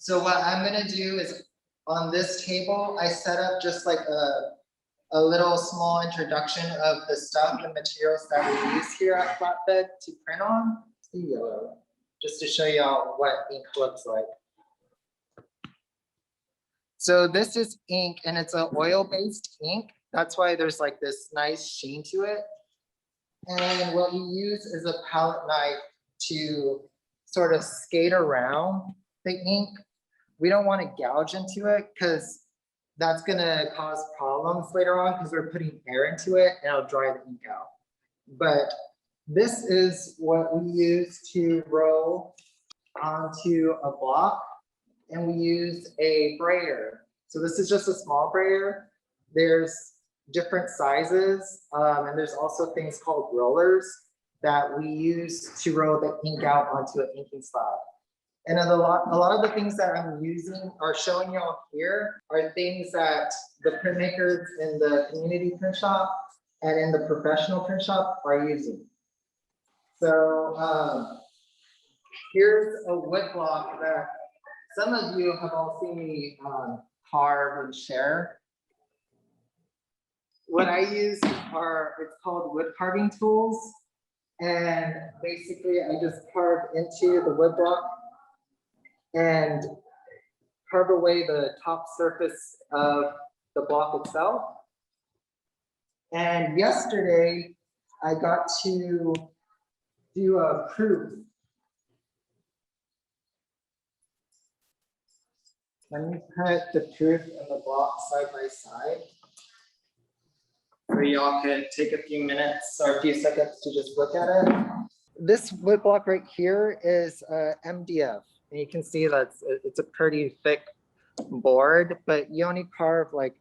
So what I'm gonna do is on this table, I set up just like a little small introduction of the stuff and materials that we use here at Flatbed to print on. It's the yellow, just to show y'all what ink looks like. So this is ink and it's an oil-based ink. That's why there's like this nice sheen to it. And what we use is a palette knife to sort of skate around the ink. We don't want to gouge into it because that's going to cause problems later on because we're putting air into it and it'll dry the ink out. But this is what we use to roll onto a block, and we use a brayer. So this is just a small brayer. There's different sizes, and there's also things called rollers that we use to roll the ink out onto an inking slab. And a lot of the things that I'm using or showing y'all here are things that the printmakers in the community print shop and in the professional print shop are using. So here's a wood block that some of you have all seen me carve and share. What I use it's called wood carving tools. And basically I just carve into the wood block and carve away the top surface of the block itself. And yesterday I got to do a proof. Let me put the proof and the block side by side, so y'all can take a few minutes or a few seconds to just look at it. This wood block right here is MDF. And you can see that it's a pretty thick board, but you only carve like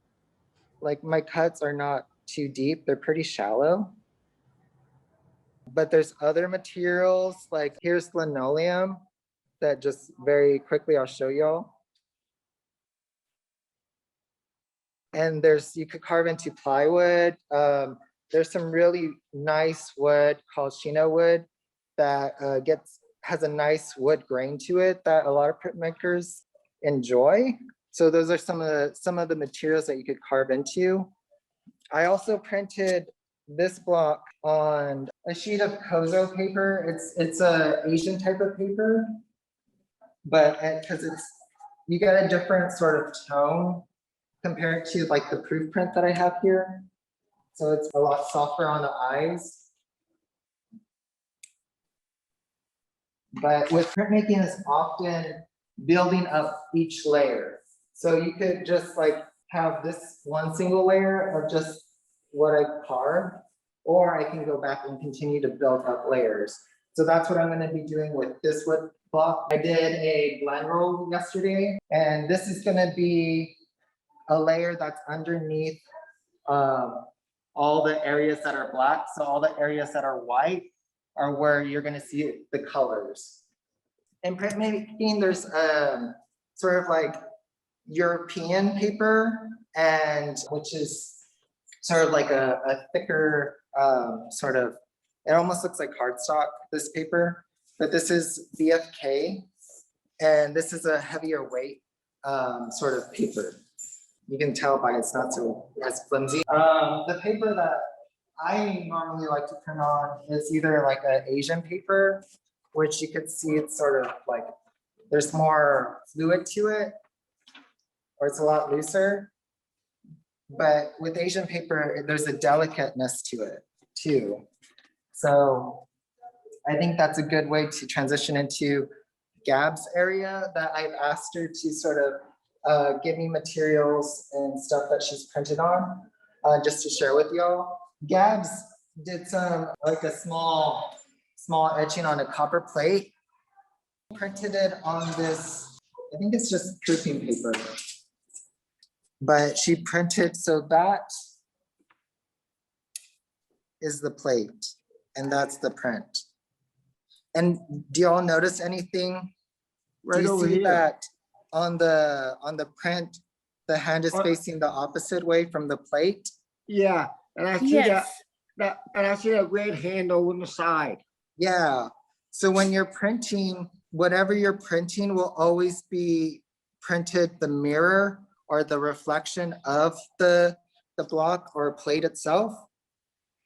my cuts are not too deep. They're pretty shallow. But there's other materials, like here's linoleum that just very quickly I'll show y'all. And you could carve into plywood. There's some really nice wood called Chino wood that has a nice wood grain to it that a lot of printmakers enjoy. So those are some of the materials that you could carve into. I also printed this block on a sheet of Kozo paper. It's a Asian type of paper, but because you get a different sort of tone compared to like the proof print that I have here. So it's a lot softer on the eyes. But with printmaking is often building up each layer. So you could just like have this one single layer of just what I carved, or I can go back and continue to build up layers. So that's what I'm going to be doing with this wood block. I did a blend roll yesterday, and this is going to be a layer that's underneath all the areas that are black. So all the areas that are white are where you're going to see the colors. In printmaking, there's sort of like European paper, and which is sort of like a thicker sort of, it almost looks like cardstock, this paper, but this is BFK, and this is a heavier weight sort of paper. You can tell by it's not so as flimsy. The paper that I normally like to print on is either like an Asian paper, which you could see it's sort of like there's more fluid to it, or it's a lot looser. But with Asian paper, there's a delicateness to it too. So I think that's a good way to transition into Gab's area that I've asked her to sort of give me materials and stuff that she's printed on just to share with y'all. Gabs did some like a small etching on a copper plate, printed it on this, I think it's just proofing paper, but she printed, so that is the plate and that's the print. And do y'all notice anything? Right, do you over see here. that on the print, the hand is facing the opposite way from the plate? Yeah, and I see Yes. that and I see that red handle on the side. Yeah. So when you're printing, whatever you're printing will always be printed the mirror or the reflection of the block or plate itself.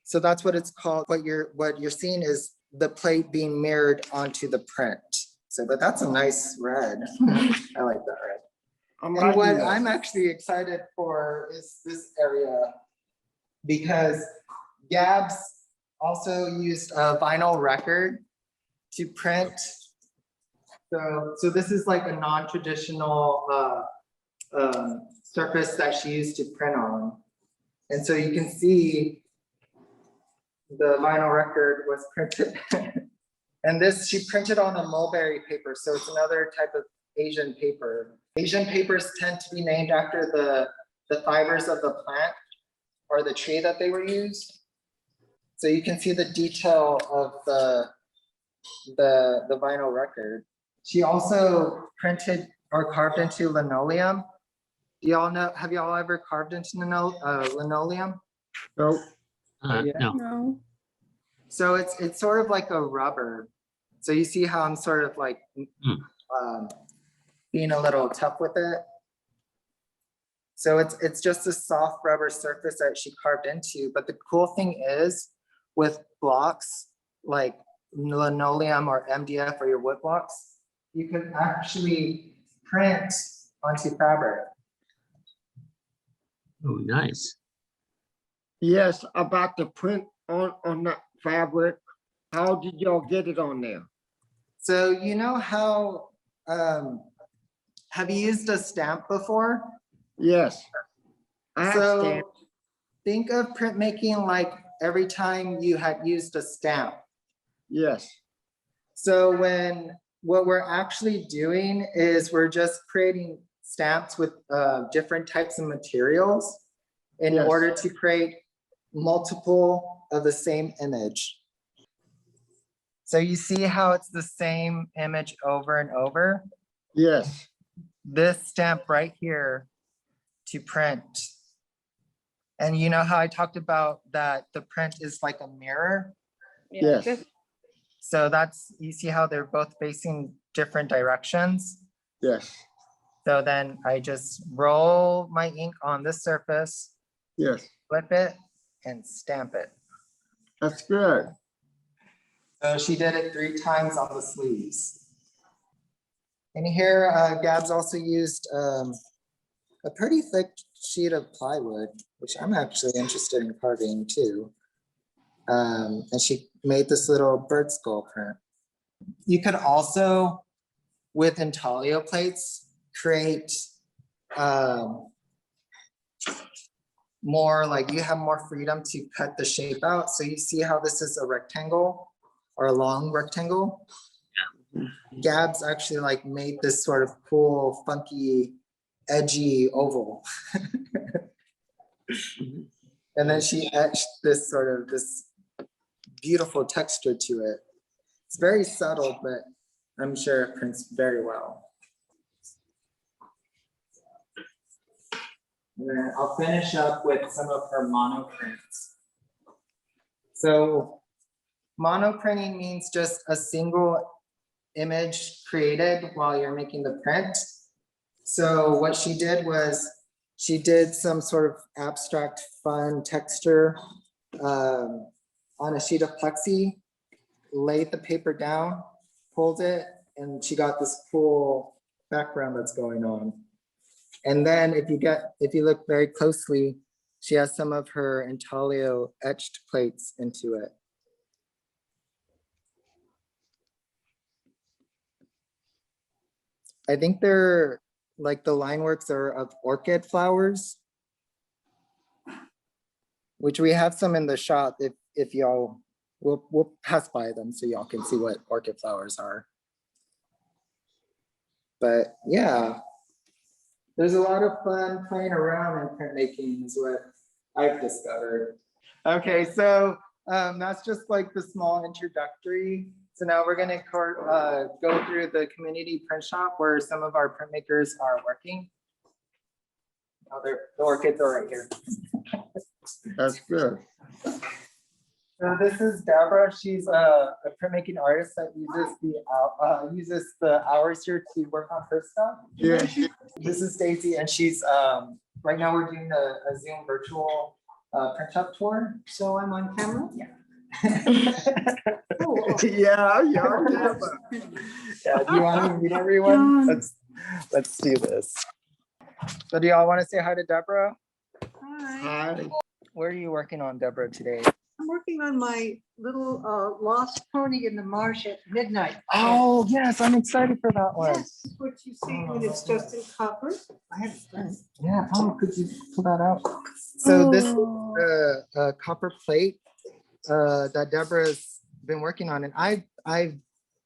So that's what it's called. What you're seeing is the plate being mirrored onto the print. So, but that's a nice red. I like that red. I'm And what liking that. I'm actually excited for is this area, because Gabs also used a vinyl record to print. So this is like a non-traditional surface that she used to print on. And so you can see the vinyl record was printed. And this, she printed on a mulberry paper. So it's another type of Asian paper. Asian papers tend to be named after the fibers of the plant or the tree that they were used. So you can see the detail of the vinyl record. She also printed or carved into linoleum. Do y'all know, have y'all ever carved into linoleum? Nope. Yeah. No. No. So it's sort of like a rubber. So you see how I'm sort of like being a little tough with it. So it's just a soft rubber surface that she carved into. But the cool thing is with blocks like linoleum or MDF or your wood blocks, you can actually print onto fabric. Oh, nice. Yes, about the print on the fabric. How did y'all get it on there? So you know how, have you used a stamp before? Yes. I have So stamps. think of printmaking like every time you had used a stamp. Yes. So what we're actually doing is we're just creating stamps with different types of materials in Yes. order to create multiple of the same image. So you see how it's the same image over and over? Yes. This stamp right here to print. And you know how I talked about that the print is like a mirror? Yes. So that's, you see how they're both facing different directions? Yes. So then I just roll my ink on this surface, Yes. flip it, and stamp it. That's good. So she did it 3 times on the sleeves. And here, Gabs also used a pretty thick sheet of plywood, which I'm actually interested in carving too. And she made this little bird skull print. You could also, with intaglio plates, create more, like you have more freedom to cut the shape out. So you see how this is a rectangle or a long rectangle? Gabs actually like made this sort of cool, funky, edgy oval. And then she etched this beautiful texture to it. It's very subtle, but I'm sure it prints very well. And then I'll finish up with some of her monoprints. So monoprinting means just a single image created while you're making the print. So what she did was she did some sort of abstract fun texture on a sheet of plexi, laid the paper down, pulled it, and she got this cool background that's going on. And then if you look very closely, she has some of her intaglio etched plates into it. I think they're like the line works are of orchid flowers, which we have some in the shop if y'all, we'll pass by them so y'all can see what orchid flowers are. But yeah, there's a lot of fun playing around in printmaking is what I've discovered. Okay, so that's just like the small introductory. So now we're gonna go through the community print shop where some of our printmakers are working. Oh, the orchids are right here. That's good. So this is Deborah. She's a printmaking artist that uses the hours here to work on her stuff. Yeah. This is Stacy, and she's right now we're doing a Zoom virtual Printshop tour. So I'm on camera? Yeah. Yeah. Yeah, do you want to meet everyone? Let's do this. So do y'all want to say hi to Deborah? Hi. Hi. What are you working on, Deborah, today? I'm working on my little lost pony in the marsh at midnight. Oh, yes, I'm excited for that one. Yes, what you see when it's just in copper. I have Yeah, oh, could you pull that out? So this is a copper plate that Deborah's been working on, and I've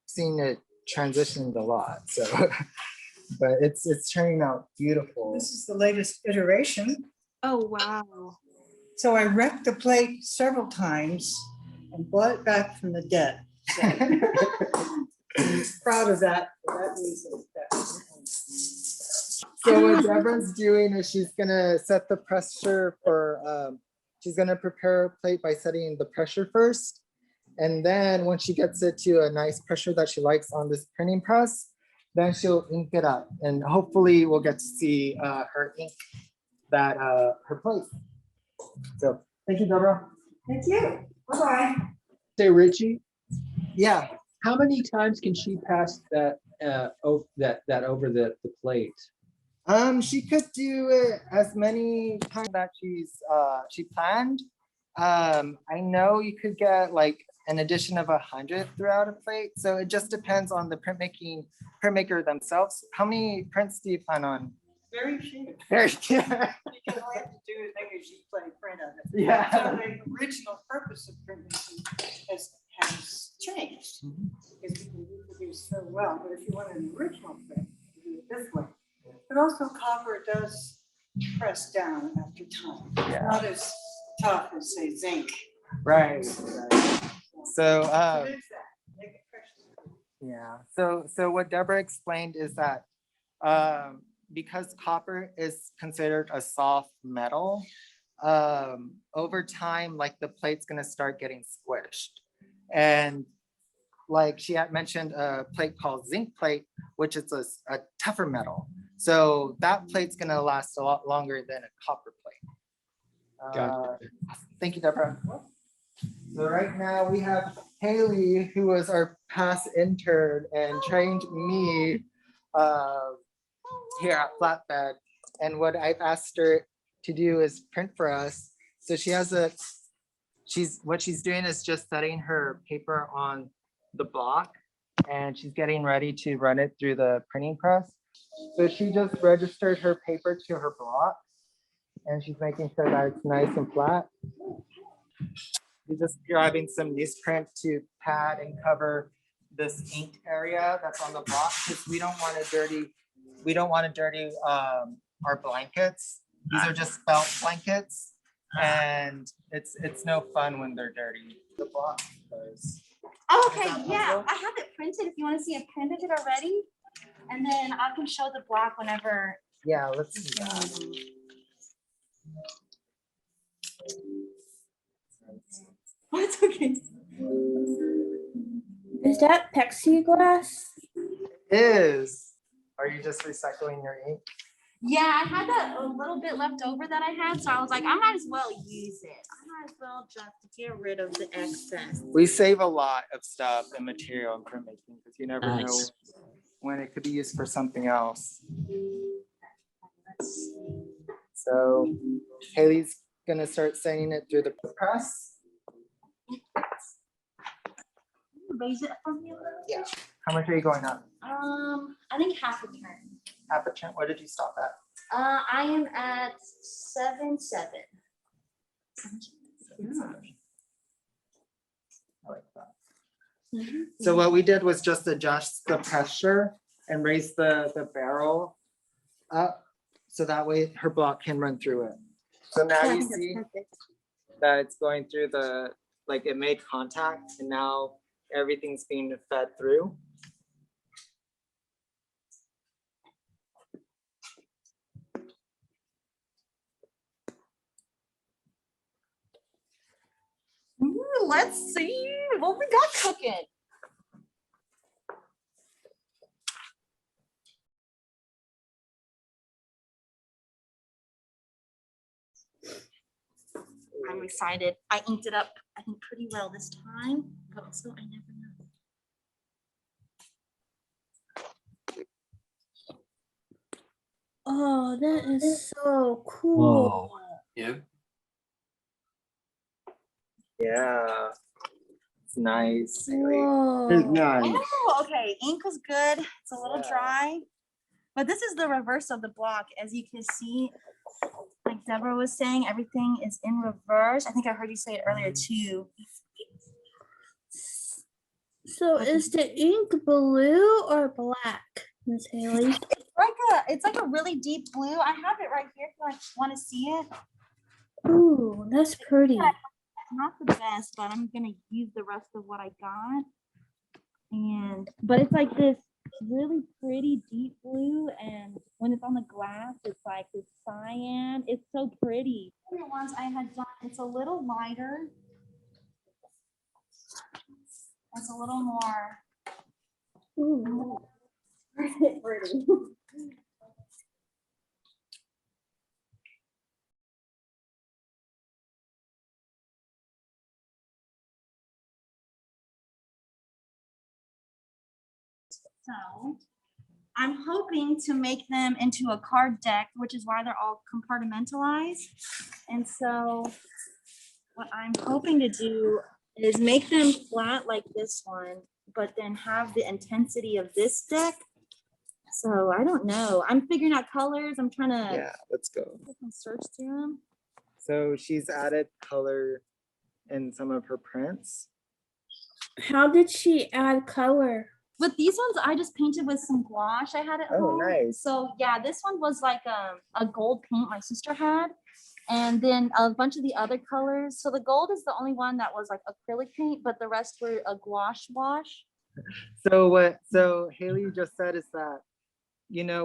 seen it transitioned a lot, so but it's turning out beautiful. This is the latest iteration. Oh, wow. So I wrecked the plate several times and brought it back from the dead. So I'm proud of that for that reason. So what Deborah's doing is she's gonna set the pressure for, she's gonna prepare a plate by setting the pressure first. And then when she gets it to a nice pressure that she likes on this printing press, then she'll ink it up. And hopefully we'll get to see her ink that her plate. So thank you, Deborah. Thank you. Bye-bye. Say, Richie, Yeah. how many times can she pass that over the plate? She could do it as many times that she planned. I know you could get like an addition of 100 throughout a plate. So it just depends on the printmaker themselves. How many prints do you plan on? Very few. Very Because all I have to do is make a sheet plate print of it. Yeah. So the original purpose of printmaking has changed. Because we can reproduce so well, but if you want an original print, you do it this way. But also copper does press down after time. Yeah. Not as tough as say zinc. Right. So There's that. Make it precious. yeah. So what Deborah explained is that because copper is considered a soft metal, over time, like the plate's gonna start getting squished. And like she had mentioned a plate called zinc plate, which is a tougher metal. So that plate's gonna last a lot longer than a copper plate. Gotcha. Thank you, Deborah. So right now we have Haley, who was our past intern and trained me here at Flatbed. And what I've asked her to do is print for us. So what she's doing is just setting her paper on the block, and she's getting ready to run it through the printing press. So she just registered her paper to her block, and she's making sure that it's nice and flat. She's just grabbing some newsprint to pad and cover this inked area that's on the block, because we don't want to dirty our blankets. These are just felt blankets, and it's no fun when they're dirty. The block goes. Oh, okay, Is that yeah, possible? I have it printed. If you want to see a print of it already, and then I can show the block whenever. Yeah, let's do that. Oh, it's okay. Is that plexiglass? Is, are you just recycling your ink? Yeah, I had that a little bit left over that I had, so I was like, I might as well use it. I might as well just get rid of the excess. We save a lot of stuff and material in printmaking because you never know Nice. when it could be used for something else. So Haley's gonna start sending it through the press. Raise it for me a little. Yeah. How much are you going up? I think half a turn. Half a turn. What did you stop at? I am at 7.7. I like that. So what we did was just adjust the pressure and raise the barrel up, so that way her block can run through it. So now I you think that's see perfect. that it's going through like it made contact, and now everything's being fed through. Ooh, let's see what we got cooking. I'm excited. I inked it up, I think, pretty well this time, but also I never know. Oh, that is so cool. Yeah. Yeah. It's nice. Haley. It's Whoa. nice. Oh, okay, ink was good. It's a little Yeah. dry. But this is the reverse of the block. As you can see, like Deborah was saying, everything is in reverse. I think I heard you say it earlier too. So is the ink blue or black, Miss Haley? It's like a really deep blue. I have it right here if you like want to see it. Ooh, that's pretty. Not the best, but I'm gonna use the rest of what I got. But it's like this really pretty deep blue, and when it's on the glass, it's like this cyan. It's so pretty. The ones I had done, it's a little lighter. It's a little more Ooh. pretty. So I'm hoping to make them into a card deck, which is why they're all compartmentalized. And so what I'm hoping to do is make them flat like this one, but then have the intensity of this deck. So I don't know. I'm figuring out colors. I'm trying to Yeah, let's go. search through them. So she's added color in some of her prints. How did she add color? With these ones, I just painted with some gouache I had at Oh, home. nice. So yeah, this one was like a gold paint my sister had. And then a bunch of the other colors. So the gold is the only one that was like acrylic paint, but the rest were a gouache wash. So Haley just said is that,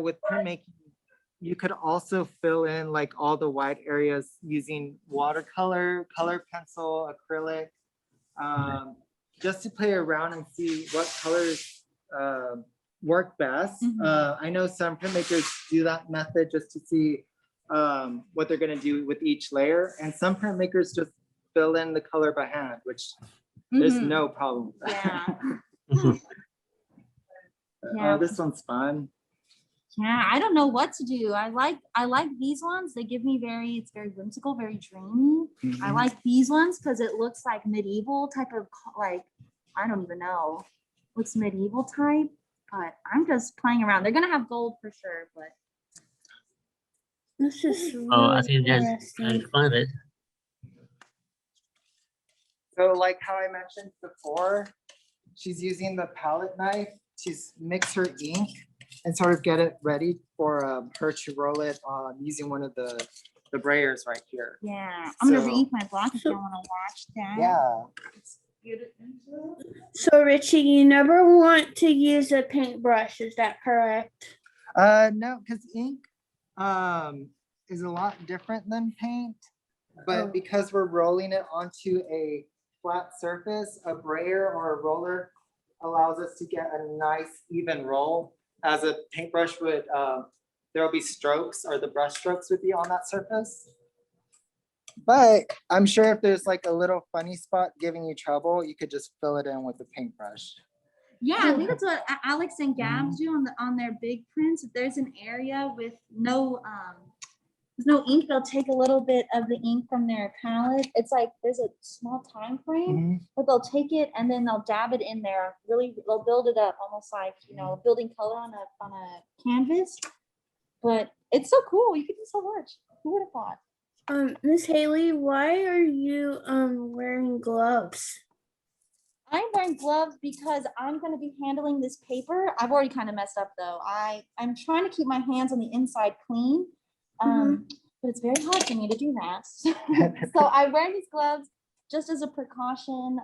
with printmaking, you could also fill in like all the white areas using watercolor, color pencil, acrylic, just to play around and see what colors work best. I know some printmakers do that method just to see what they're gonna do with each layer, and some printmakers just fill in the color by hand, which there's no problem with that. Yeah. Yeah. This one's fun. Yeah, I don't know what to do. I like these ones. They give me it's very whimsical, very dreamy. I like these ones because it looks like medieval type of like, I don't even know. Looks medieval type, but I'm just playing around. They're gonna have gold for sure, but This is Oh, I really think that's interesting. fun. So like how I mentioned before, she's using the palette knife to mix her ink and sort of get it ready for her to roll it on using one of the Brayers right here. yeah, I'm gonna So- re-ink my block if you want to watch that. Yeah. Get it into it. So Richie, you never want to use a paintbrush, is that correct? No, because ink is a lot different than paint, but Oh. because we're rolling it onto a flat surface, a brayer or a roller allows us to get a nice even roll. As a paintbrush would, there will be strokes, or the brush strokes would be on that surface. But I'm sure if there's like a little funny spot giving you trouble, you could just fill it in with a paintbrush. Yeah, I think that's what Alex and Gabs do on their big prints. If there's an area with there's no ink, they'll take a little bit of the ink from their palette. It's like there's a small time frame, but they'll take it and then they'll dab it in there. Really, they'll build it up almost like building color on a canvas. But it's so cool. You can do so much. Who would have thought? Miss Haley, why are you wearing gloves? I'm wearing gloves because I'm going to be handling this paper. I've already kind of messed up though. I'm trying to keep my hands on the inside clean, but it's very hard for me to do that. So I'm wearing these gloves just as a precaution,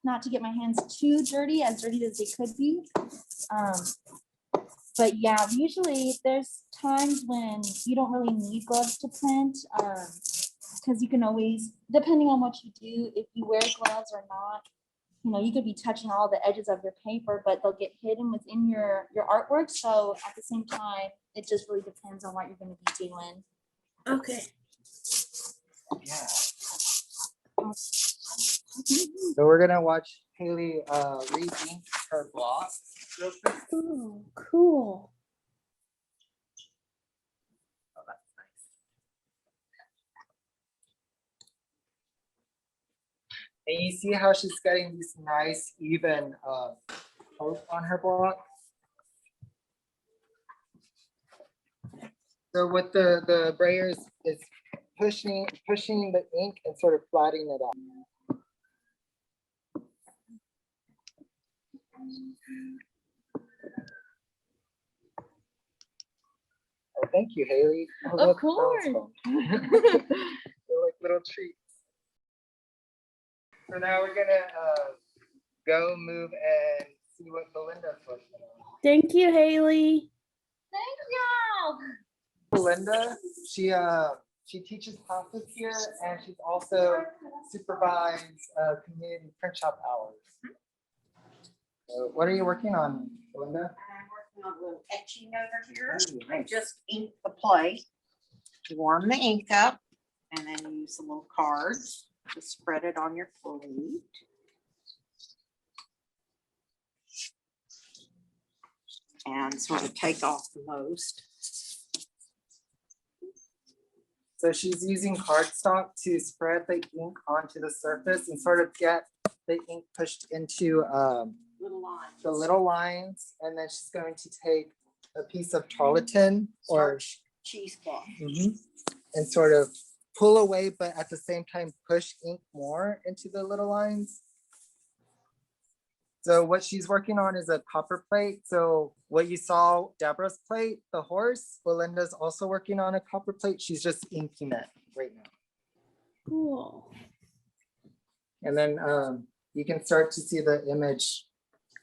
not to get my hands too dirty as they could be. But yeah, usually there's times when you don't really need gloves to print. because you can always, depending on what you do, if you wear gloves or not, you know, you could be touching all the edges of your paper, but they'll get hidden within your artwork. So at the same time, it just really depends on what you're going to be doing. Okay. Yeah. So we're gonna watch Haley repaint her block. real quick. Oh, cool. Oh, that's nice. And you see how she's getting these nice even coats on her block. So what the brayer is pushing the ink and sort of flattening it out. Oh, thank you, Haley. Oh, Of look, that was course. fun. They're like little treats. So now we're gonna go move and see what Belinda's working on. Thank you, Haley. Thank you. Belinda, she teaches classes here and she's also supervised community print shop hours. So what are you working on, Belinda? I'm working on a little etching over here. I just ink the plate, warm the ink up, and then use the little cards to spread it on your plate. And sort of take off the most. So she's using cardstock to spread the ink onto the surface and sort of get the ink pushed into Little lines. the little lines. And then she's going to take a piece of tarlatan or Cheesecloth. and sort of pull away, but at the same time push ink more into the little lines. So what she's working on is a copper plate. So what you saw Deborah's plate, the horse, Belinda's also working on a copper plate. She's just inking it right now. Cool. And then you can start to see the image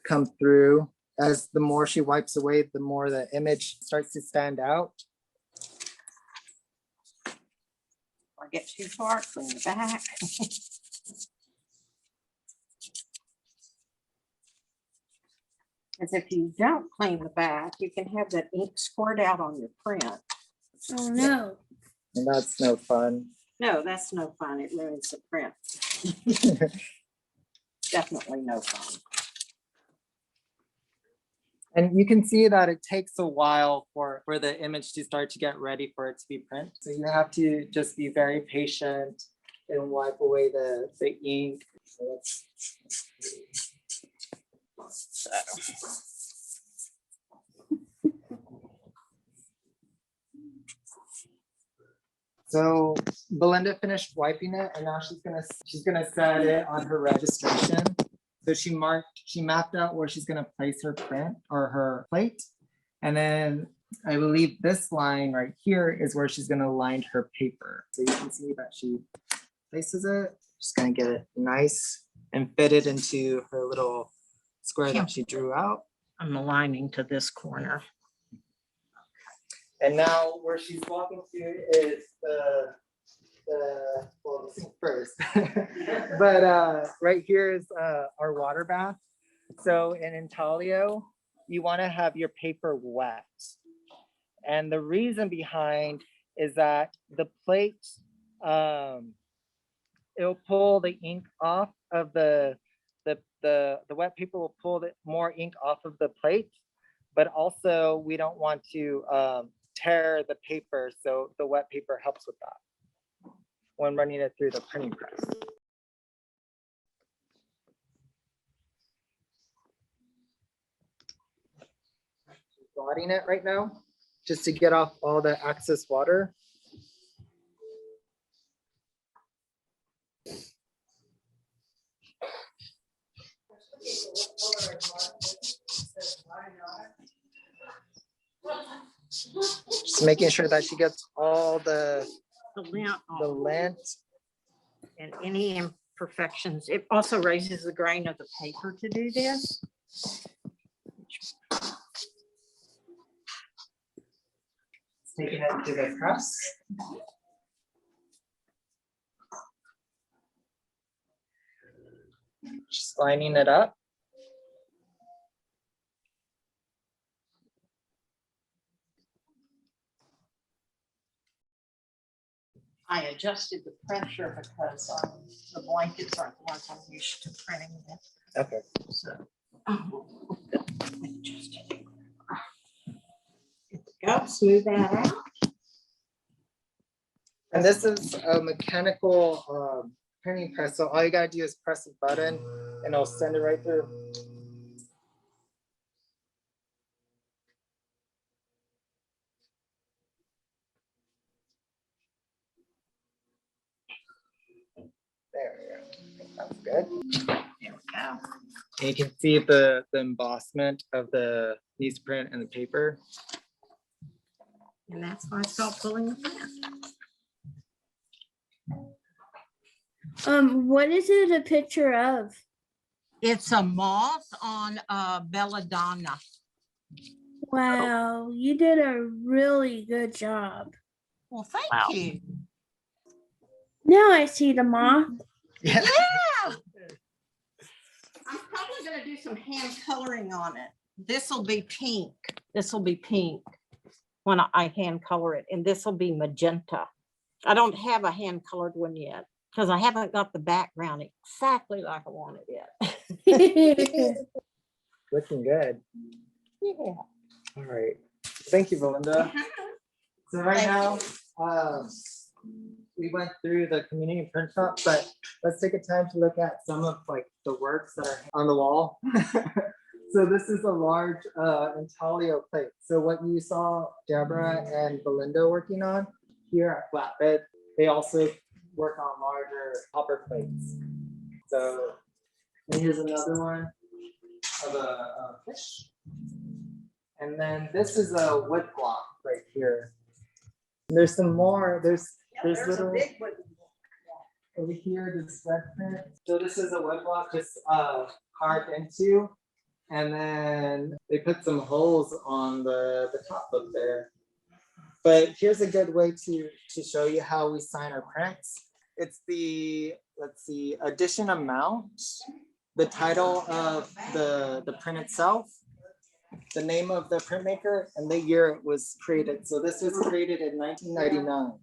come through. As the more she wipes away, the more the image starts to stand out. Or get too far, clean the back. As if you don't clean the back, you can have that ink squirt out on your print. Oh no. And that's no fun. No, that's no fun. It ruins the print. Definitely no fun. And you can see that it takes a while for the image to start to get ready for it to be printed. So you have to just be very patient and wipe away the ink. So let's So Belinda finished wiping it and now she's gonna set it on her registration. So she mapped out where she's gonna place her print or her plate. And then I believe this line right here is where she's gonna line her paper. So you can see that she places it. Just gonna get it nice and fit it into her little square that she drew out. I'm aligning to this corner. And now where she's walking to is well, the sink first. But right here is our water bath. So in intaglio, you want to have your paper wet. And the reason behind is that the plate, it'll pull the ink off of the wet paper will pull more ink off of the plate, but also we don't want to tear the paper, so the wet paper helps with that when running it through the printing press. Blotting it right now, just to get off all the excess water. Just making sure that she gets all the lint off. lint. And any imperfections. It also raises the grain of the paper to do this. Taking it to the press. Just lining it up. I adjusted the pressure because the blankets aren't the ones I'm used to printing with. Okay. So. Go smooth that out. And this is a mechanical printing press. So all you gotta do is press a button and it'll send it right through. There we go. I think that's good. There we go. And you can see the embossment of the newsprint and the paper. And that's why I stopped pulling the pen. What is it a picture of? It's a moth on belladonna. Wow, you did a really good job. Well, thank you. Now I see the moth. Yeah. Yeah. I'm probably gonna do some hand coloring on it. This will be pink. This will be pink when I hand color it, and this will be magenta. I don't have a hand colored one yet because I haven't got the background exactly like I want it yet. Looking good. Yeah. All right. Thank you, Belinda. So right now, we went through the community print shop, but let's take a time to look at some of like the works that are on the wall. So this is a large intaglio plate. So what you saw Deborah and Belinda working on here at Flatbed, they also work on larger copper plates. So and here's another one of a fish. And then this is a wood block right here. There's some more. There's little over here, this red print. So this is a wood block just carved into, and then they put some holes on the top of there. But here's a good way to show you how we sign our prints. It's the, let's see, edition amount, the title of the print itself, the name of the printmaker, and the year it was created. So this was created in 1999.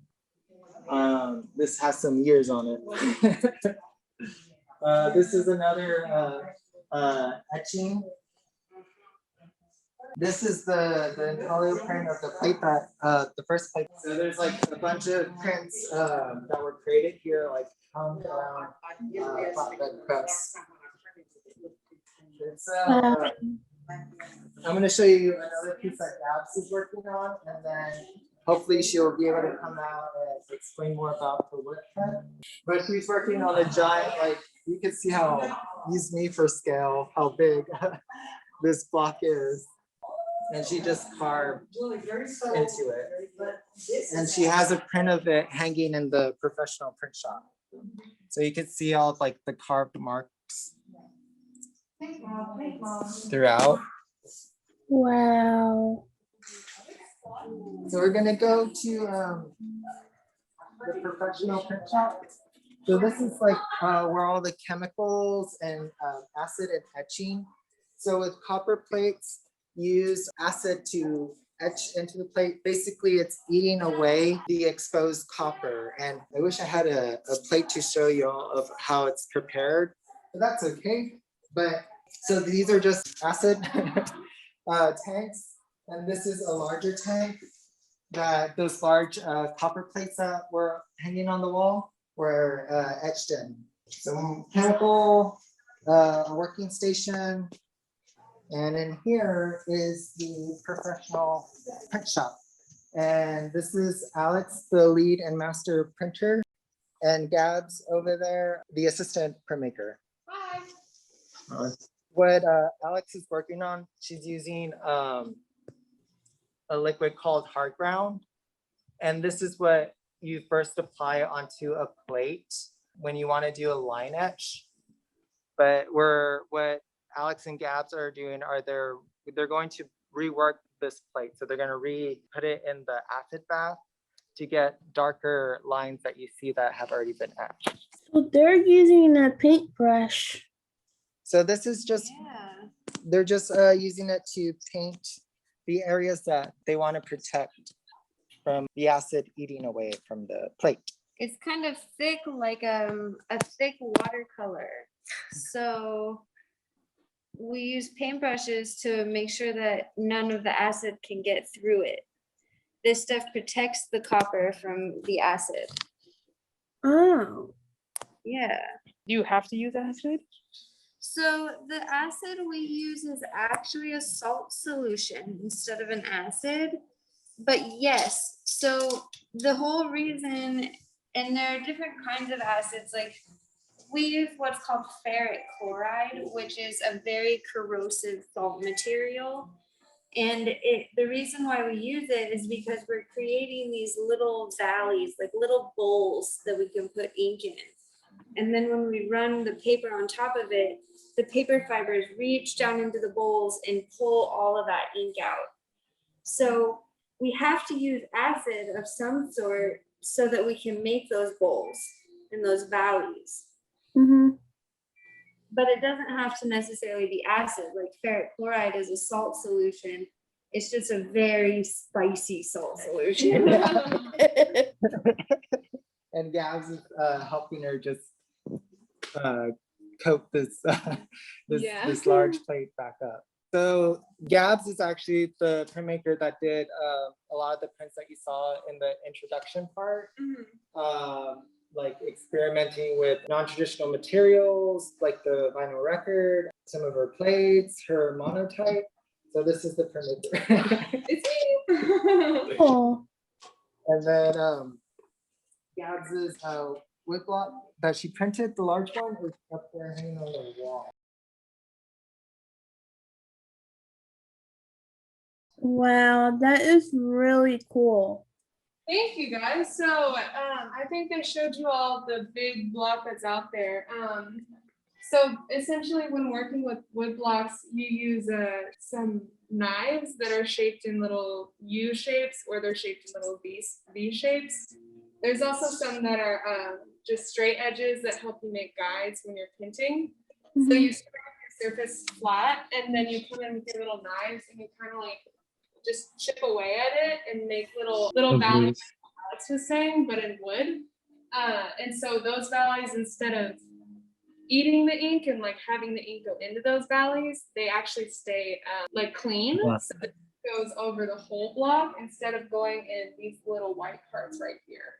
This has some years on it. This is another etching. This is the intaglio print of the plate that the first plate. So there's like a bunch of prints that were created here, like around Flatbed Press. It's, I'm going to show you another piece that Gabs is working on, and then hopefully she'll be able to come out and explain more about the wood cut. But she's working on a giant, like you can see how, use me for scale, how big this block is. And she just carved into it. And she has a print of it hanging in the professional print shop. So you can see all of like the carved marks throughout. Wow. So we're gonna go to the professional print shop. So this is like where all the chemicals and acid and etching. So with copper plates, use acid to etch into the plate. Basically, it's eating away the exposed copper. And I wish I had a plate to show you all of how it's prepared, but that's okay. But so these are just acid tanks. And this is a larger tank that those large copper plates that were hanging on the wall were etched in. So chemical working station. And in here is the professional print shop. And this is Alex, the lead and master printer, and Gabs over there, the assistant printmaker. Hi. What Alex is working on, she's using a liquid called hard ground. And this is what you first apply onto a plate when you want to do a line etch. But what Alex and Gabs are doing are they're going to rework this plate. So they're going to put it in the acid bath to get darker lines that you see that have already been etched. So they're using a paintbrush. So this is just, Yeah. they're just using it to paint the areas that they want to protect from the acid eating away from the plate. It's kind of thick, like a thick watercolor. So we use paintbrushes to make sure that none of the acid can get through it. This stuff protects the copper from the acid. Oh. Yeah. Do you have to use acid? So the acid we use is actually a salt solution instead of an acid. But yes, so the whole reason, and there are different kinds of acids, like we use what's called ferric chloride, which is a very corrosive salt material. And the reason why we use it is because we're creating these little valleys, like little bowls that we can put ink in. And then when we run the paper on top of it, the paper fibers reach down into the bowls and pull all of that ink out. So we have to use acid of some sort so that we can make those bowls and those valleys. Mm-hmm. But it doesn't have to necessarily be acid. Like ferric chloride is a salt solution. It's just a very spicy salt solution. And Gabs is helping her just coat this this large plate back up. So Gabs is actually the printmaker that did a lot of the prints that you saw in the introduction part. Like experimenting with non-traditional materials, like the vinyl record, some of her plates, her monotype. So this is the printmaker. It's me. Oh. And then Gabs's wood block that she printed, the large one, is up there hanging on the wall. Wow, that is really cool. Thank you guys. So I think they showed you all the big block that's out there. So essentially when working with wood blocks, you use some knives that are shaped in little U shapes or they're shaped in little V shapes. There's also some that are just straight edges that help you make guides when you're pinting. So you start with your surface flat and then you come in with your little knives and you kind of like just chip away at it and make little valleys, like Alex was saying, but in wood. And so those valleys, instead of eating the ink and like having the ink go into those valleys, they actually stay like clean. So it goes over the whole block instead of going in these little white parts right here.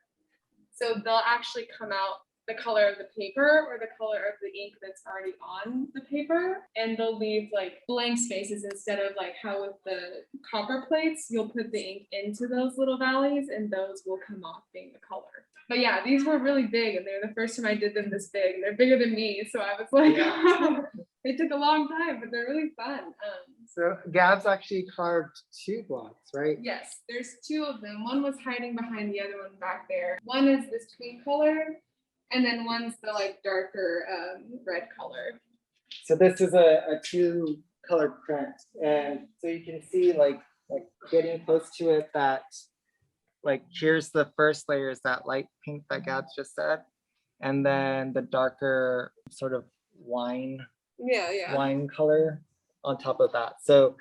So they'll actually come out the color of the paper or the color of the ink that's already on the paper, and they'll leave like blank spaces instead of like how with the copper plates, you'll put the ink into those little valleys and those will come off being the color. But yeah, these were really big and they're the first time I did them this big. They're bigger than me, so I was like, they took a long time, but they're really fun. So Gabs actually carved 2 blocks, right? Yes, there's 2 of them. One was hiding behind the other one back there. One is this pink color, and then one's the like darker red color. So this is a 2-color print, and so you can see like getting close to it that like here's the first layer is that light pink that Gabs just said, and then the darker sort of wine color on top of that. So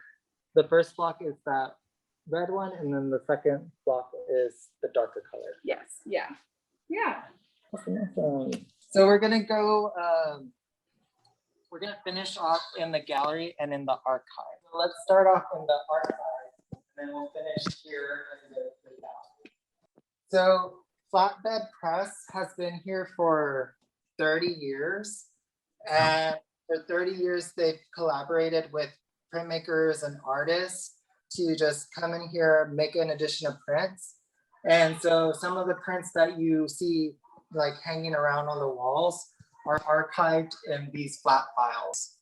the first block is that red one, and then the second block is the darker color. Yes, yeah. Awesome. So we're gonna go, we're gonna finish off in the gallery and in the archive. So let's start off in the archive, and then we'll finish here in the gallery. So Flatbed Press has been here for 30 years. And for 30 years, they've collaborated with printmakers and artists to just come in here, make an edition of prints. And so some of the prints that you see like hanging around on the walls are archived in these flat files.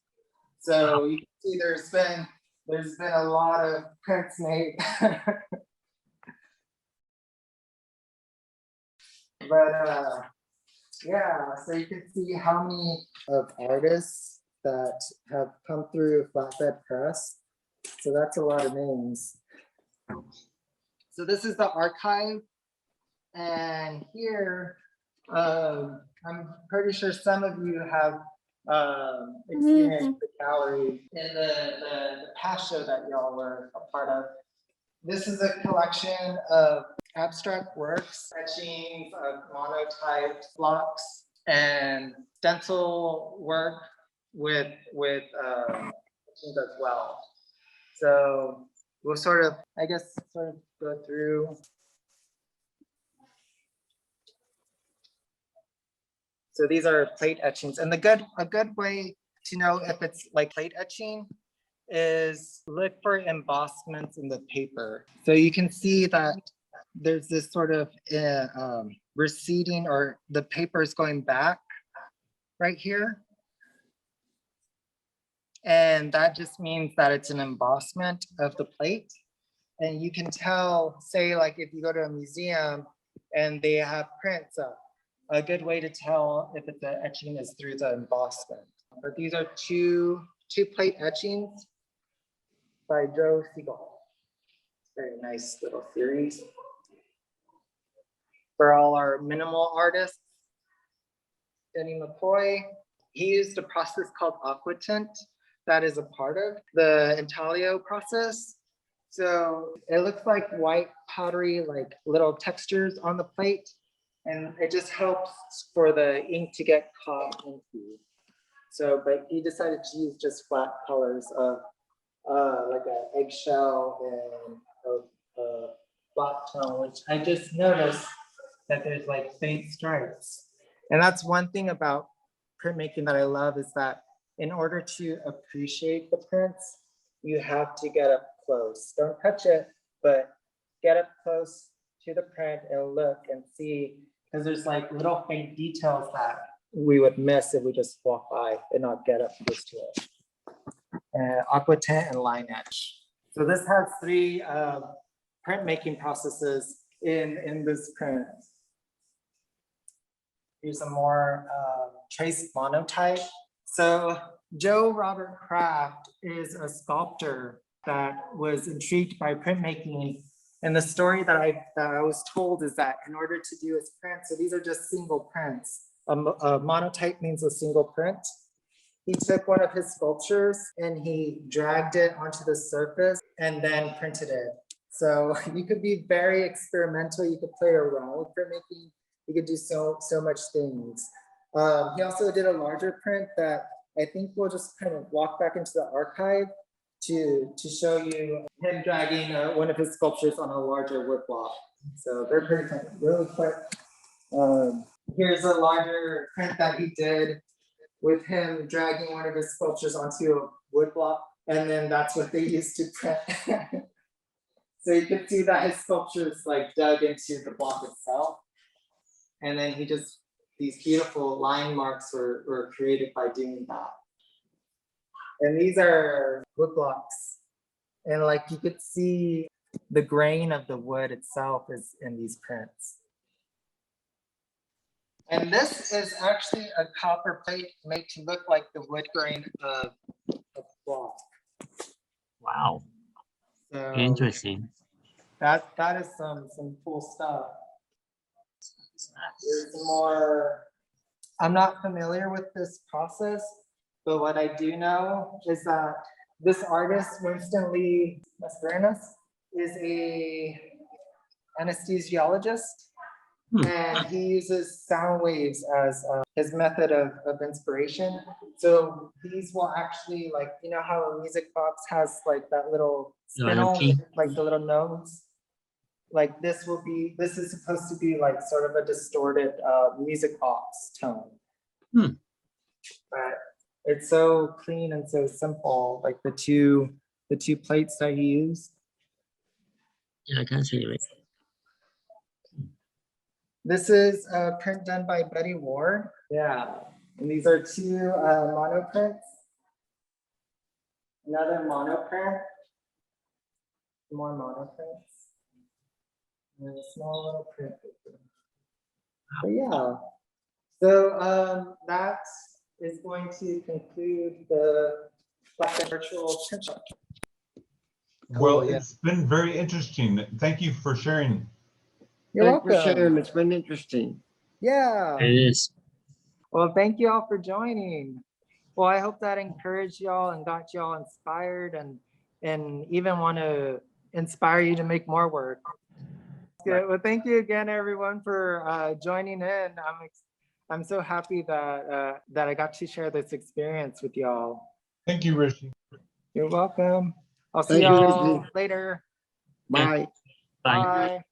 So you can see there's been a lot of prints made. But yeah, so you can see how many of artists that have come through Flatbed Press. So that's a lot of names. So this is the archive. And here, I'm pretty sure some of you have experience the gallery in the past show that y'all were a part of. This is a collection of abstract works, etchings of monotyped blocks and stencil work with etchings as well. So we'll sort of go through. So these are plate etchings, and a good way to know if it's like plate etching is look for embossments in the paper. So you can see that there's this sort of receding, or the paper is going back right here. And that just means that it's an embossment of the plate. And you can tell, say like if you go to a museum and they have prints up, a good way to tell if it's an etching is through the embossment. But these are two plate etchings by Joe Siegel. Very nice little series. For all our minimal artists, Mccoy, he used a process called aquatint that is a part of the intaglio process. So it looks like white powdery, like little textures on the plate. And it just helps for the ink to get caught into. So, but he decided to use just flat colors of like an eggshell and a black tone, which I just noticed that there's like faint stripes. And that's one thing about printmaking that I love, is that in order to appreciate the prints, you have to get up close. Don't touch it, but get up close to the print and look and see, because there's like little faint details that we would miss if we just walk by and not get up close to it. Aquatint and line etch. So this has 3 printmaking processes in this print. Here's a more trace monotype. So Joe Robert Kraft is a sculptor that was intrigued by printmaking. And the story that I was told is that in order to do his print, so these are just single prints. A monotype means a single print. He took one of his sculptures and he dragged it onto the surface and then printed it. So you could be very experimental. You could play around with printmaking. You could do so much things. He also did a larger print that I think we'll just kind of walk back into the archive to show you him dragging one of his sculptures on a larger wood block. So they're pretty fun, really quick. Here's a larger print that he did with him dragging one of his sculptures onto a wood block, and then that's what they used to print. So you can see that his sculptures like dug into the block itself. And then these beautiful line marks were created by doing that. And these are wood blocks. And like you could see the grain of the wood itself is in these prints. And this is actually a copper plate made to look like the wood grain of a block. Wow. So Interesting. that is some cool stuff. There's more. I'm not familiar with this process, but what I do know is that this artist, Winston Lee Mascarenas, is a anesthesiologist, and he uses sound waves as his method of inspiration. So these will actually, like, you know how a music box has like that little spindle, like the little nodes? Like this is supposed to be like sort of a distorted music box tone. But it's so clean and so simple, like the two plates that he used. Yeah, I can see it. This is a print done by Betty Ward. Yeah, and these are 2 mono prints. Another mono print. More mono prints. And a small little print paper. But yeah, so that is going to conclude the Flatbed virtual Printshop. Well, it's been very interesting. Thank you for sharing. You're Thanks welcome. for sharing. It's been interesting. Yeah. It is. Well, thank you all for joining. Well, I hope that encouraged y'all and got y'all inspired and even want to inspire you to make more work. Good. Well, thank you again, everyone, for joining in. I'm so happy that that I got to share this experience with y'all. Thank you, Richie. You're welcome. I'll see Thank you, y'all Richie. later. Bye. Bye. Bye.